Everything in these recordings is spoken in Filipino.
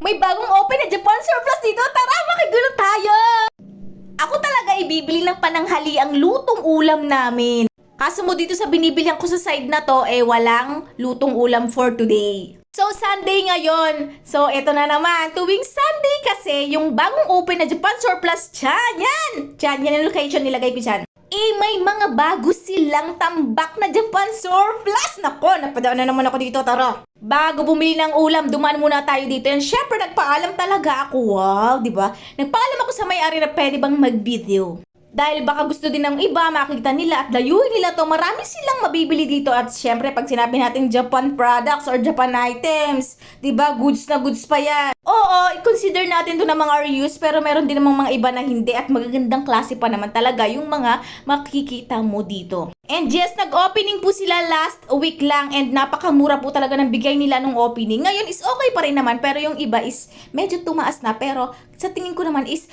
May bagong open na Japan surplus dito. Tara, makigulo tayo! Ako talaga ibibili ng pananghali ang lutong ulam namin. Kaso mo dito sa binibilihan ko sa side na to, walang lutong ulam for today. So, Sunday ngayon. So, eto na naman. Tuwing Sunday kasi, yung bagong open na Japan surplus, yan yung location nilagay ko dyan. May mga bago silang tambak na Japan surplus. Nako, napadaan na naman ako dito, tara. Bago bumili ng ulam, dumaan muna tayo dito. And syempre, nagpaalam talaga ako. Wow, di ba? Nagpaalam ako sa may-ari na pwede bang mag-video. Dahil baka gusto din ng iba, makita nila at layuin nila to. Marami silang mabibili dito. At syempre, pag sinabi natin Japan products or Japan items, diba, goods na goods pa yan. Oo, i-consider natin to ng mga reuse, pero meron din namang mga iba na hindi at magagandang klase pa naman talaga yung mga makikita mo dito. And yes, nag-opening po sila last week lang and napakamura po talaga ng bigay nila nung opening. Ngayon is okay pa rin naman, pero yung iba is medyo tumaas na. Pero sa tingin ko naman is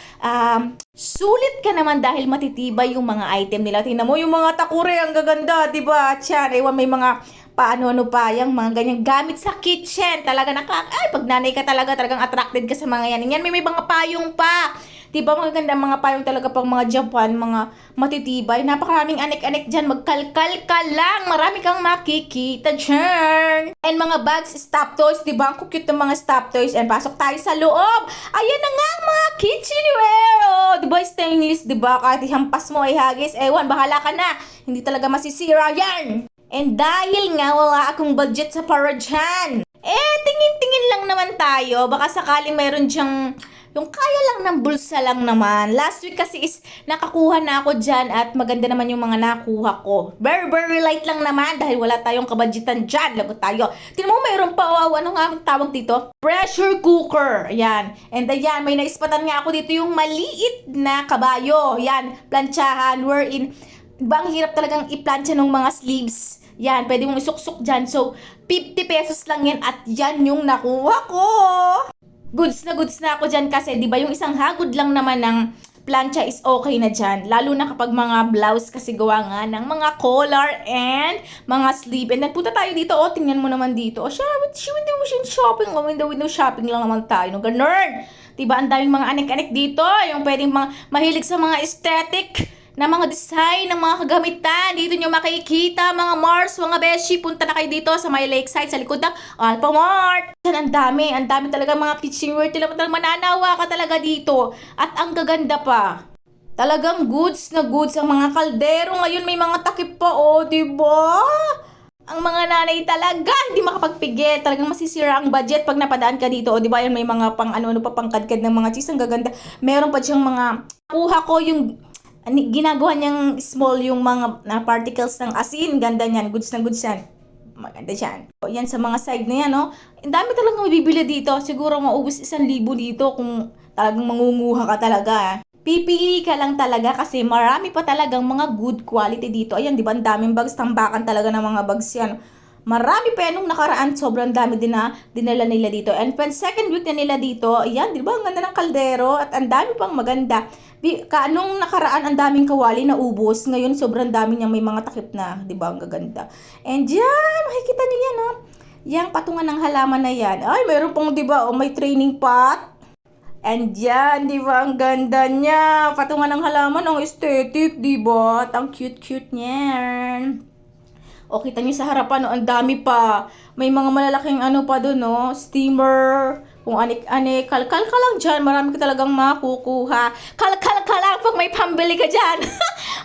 sulit ka naman dahil matitibay yung mga item nila. Tingnan mo yung mga takure, ang gaganda, diba? At yan, may mga paano pa, yung mga ganyang gamit sa kitchen. Talaga pag nanay ka talagang attracted ka sa mga yan. Yan, may mga payong pa. Diba, magaganda mga payong talaga pang mga Japan, mga matitibay. Napakaraming anek-anek dyan. Magkalkal ka lang. Marami kang makikita dyan. And mga bags, stop toys. Diba, ang cute ng mga stop toys. And pasok tayo sa loob. Ayan na nga ang mga kitchenware. Oh, diba, stainless, diba? Kahit ihampas mo ay hagis. Ewan, bahala ka na. Hindi talaga masisira yan. And dahil nga wala akong budget sa para dyan, tingin-tingin lang naman tayo. Baka sakaling meron dyang yung kaya lang ng bulsa lang naman. Last week kasi is nakakuha na ako dyan at maganda naman yung mga nakuha ko. Very, very light lang naman dahil wala tayong kabudgetan dyan. Lagot tayo. Tingnan mo, mayroon pa, ano nga ang tawag dito? Pressure cooker. Ayan. And ayan, may naispatan nga ako dito yung maliit na kabayo. Ayan, plantsahan, wherein, diba ang hirap talagang i-plancha ng mga sleeves. Yan, pwede mong isuksok dyan. So, 50 pesos lang yan at yan yung nakuha ko. Goods na ako dyan kasi, di ba yung isang hagod lang naman ng plancha is okay na dyan. Lalo na kapag mga blouse kasi gawa nga ng mga collar and mga sleeve. And nagpunta tayo dito, tingnan mo naman dito. Window shopping, window shopping lang naman tayo. No, ganun. Diba, ang daming mga anek-anek dito. Yung pwedeng mahilig sa mga aesthetic na mga design ng mga kagamitan. Dito nyo makikita, mga Mars, mga Beshi. Punta na kayo dito sa may lakeside, sa likod ng Alphamart. Ang dami talaga mga kitchenware. Talagang mananawa ka talaga dito. At ang gaganda pa. Talagang goods na goods. Ang mga kaldero ngayon may mga takip pa, diba? Ang mga nanay talaga, hindi makapagpigil. Talagang masisira ang budget pag napadaan ka dito. Diba, yan may mga pang pangkadkad ng mga cheese. Ang gaganda. Meron pa diyang mga, kuha ko yung ginagawa niyang small yung mga particles ng asin. Ganda niyan. Goods na goods yan. Maganda yan. Yan sa mga side na yan, no? Ang dami talagang mabibili dito. Siguro maubos 1,000 dito kung talagang mangunguha ka talaga. Pipili ka lang talaga kasi marami pa talagang mga good quality dito. Ayan, di ba? Ang daming bags. Tambakan talaga ng mga bags yan. Marami pa nung nakaraan, sobrang dami din na dinala nila dito. And when second week na nila dito, ayan, di ba? Ang ganda ng kaldero at ang dami pang maganda. Nung nakaraan, ang daming kawali na ubos. Ngayon, sobrang dami niya may mga takip na, di ba? Ang gaganda. And yan, makikita niyo yan, no? Yang patungan ng halaman na yan. Ay, mayroon pang, di ba? May training pot. And yan, di ba? Ang ganda niya. Patungan ng halaman, ang aesthetic, di ba? At ang cute-cute niyan. O, kita nyo sa harapan, ang dami pa. May mga malalaking pa doon, no? Steamer, kung anik-anik. Kalkal ka lang dyan, marami ka talagang makukuha. Kalkal ka lang pag may pambili ka dyan.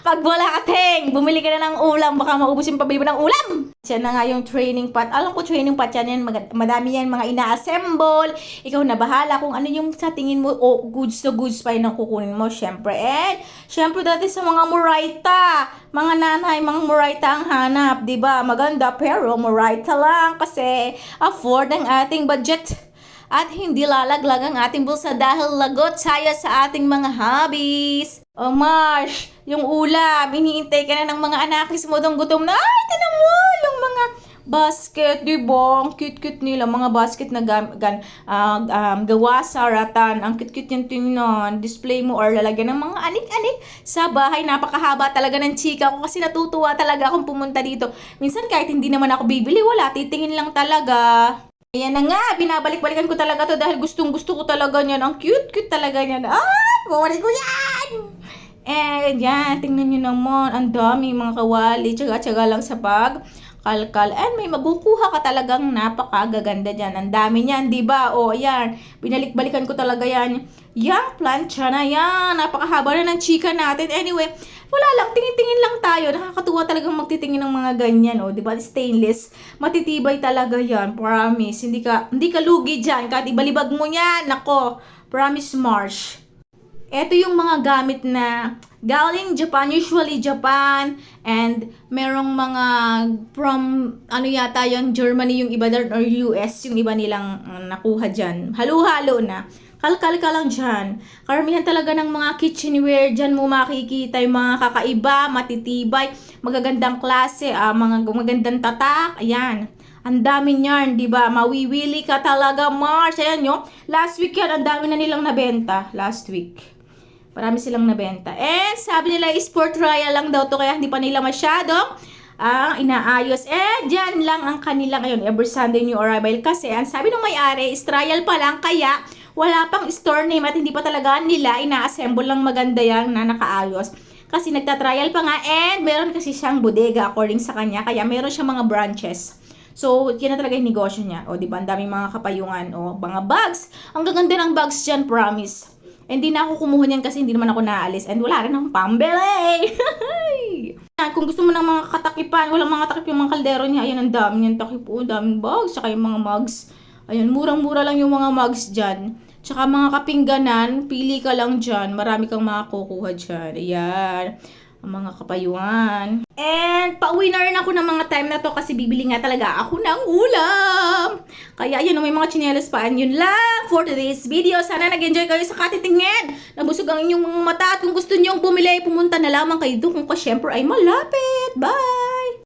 Pag wala ka, bumili ka na ng ulam, baka maubos yung pabili mo ng ulam. Yan na nga yung training pot. Alam ko training pot yan, madami yan, mga ina-assemble. Ikaw na bahala kung ano yung sa tingin mo, goods to goods pa yun ang kukunin mo, syempre. And, syempre dati sa mga Murayta, mga nanay, mga Murayta ang hanap, diba? Maganda, pero Murayta lang kasi afford ang ating budget. At hindi lalaglag ang ating bulsa dahil lagot tayo sa ating mga hobbies. Marsh, yung ulam, hinihintay ka na ng mga anakis mo dong gutom na. Ay, tinan mo, yung mga basket, diba? Ang cute-cute nila, mga basket na gawa sa ratan. Ang cute-cute yung tingnan. Display mo or lalagyan ng mga anik-anik sa bahay. Napakahaba talaga ng chika ko kasi natutuwa talaga akong pumunta dito. Minsan kahit hindi naman ako bibili, wala, titingin lang talaga. Ayan na nga, binabalik-balikan ko talaga to dahil gustong-gusto ko talaga niyan. Ang cute-cute talaga niyan. Ah, kukunin ko yan! And yan, tingnan nyo naman, ang dami mga kawali, tsaga-tsaga lang sa pagkalkal. And may mabukuha ka talagang napakagaganda dyan. Ang dami niyan, di ba? O, ayan, binalik-balikan ko talaga yan. Yang plancha na yan, napakahaba na ng chika natin. Anyway, wala lang, tingin-tingin lang tayo. Nakakatuwa talagang magtitingin ng mga ganyan, oh, 'di ba? Stainless, matitibay talaga 'yan, promise. Hindi ka lugi diyan, kahit ibalibag mo 'yan. Nako, promise Marsh. Ito yung mga gamit na galing Japan, usually Japan, and merong mga from ano yata yon, Germany yung iba or US yung iba nilang nakuha diyan. Halo-halo na. Kalkal ka lang dyan. Karamihan talaga ng mga kitchenware dyan mo makikita yung mga kakaiba, matitibay, magagandang klase, mga magandang tatak. Ayan. Ang dami niyan, di ba? Mawiwili ka talaga, Mars. Ayan nyo. Last week yan, ang dami na nilang nabenta. Last week. Marami silang nabenta. And sabi nila, sport trial lang daw to, kaya hindi pa nila masyadong inaayos. Dyan lang ang kanila ngayon, every Sunday new arrival. Kasi ang sabi ng may-ari, is trial pa lang, kaya wala pang store name at hindi pa talaga nila ina-assemble lang maganda yan na nakaayos. Kasi nagta-trial pa nga, and meron kasi siyang bodega according sa kanya, kaya meron siyang mga branches. So, yan na talaga yung negosyo niya. O, diba, ang daming mga kapayungan. O, mga bags. Ang gaganda ng bags dyan, promise. Hindi na ako kumuha niyan kasi hindi naman ako naalis. And wala rin akong pambili. Kung gusto mo ng mga katakipan, walang mga takip yung mga kaldero niya. Ayan, ang dami yung takip. O, daming bags. Saka yung mga mugs. Ayan, murang-mura lang yung mga mugs dyan. Tsaka mga kapingganan, pili ka lang dyan. Marami kang makakukuha dyan. Ayan. Ang mga kapayuan. And pauwi na rin ako ng mga time na to kasi bibili nga talaga ako ng ulam. Kaya ayan, may mga tsinelas pa. And yun lang for today's video. Sana nag-enjoy kayo sa katitingin. Nabusog ang inyong mga mata. At kung gusto nyo bumili, pumunta na lamang kayo doon kung syempre ay malapit. Bye!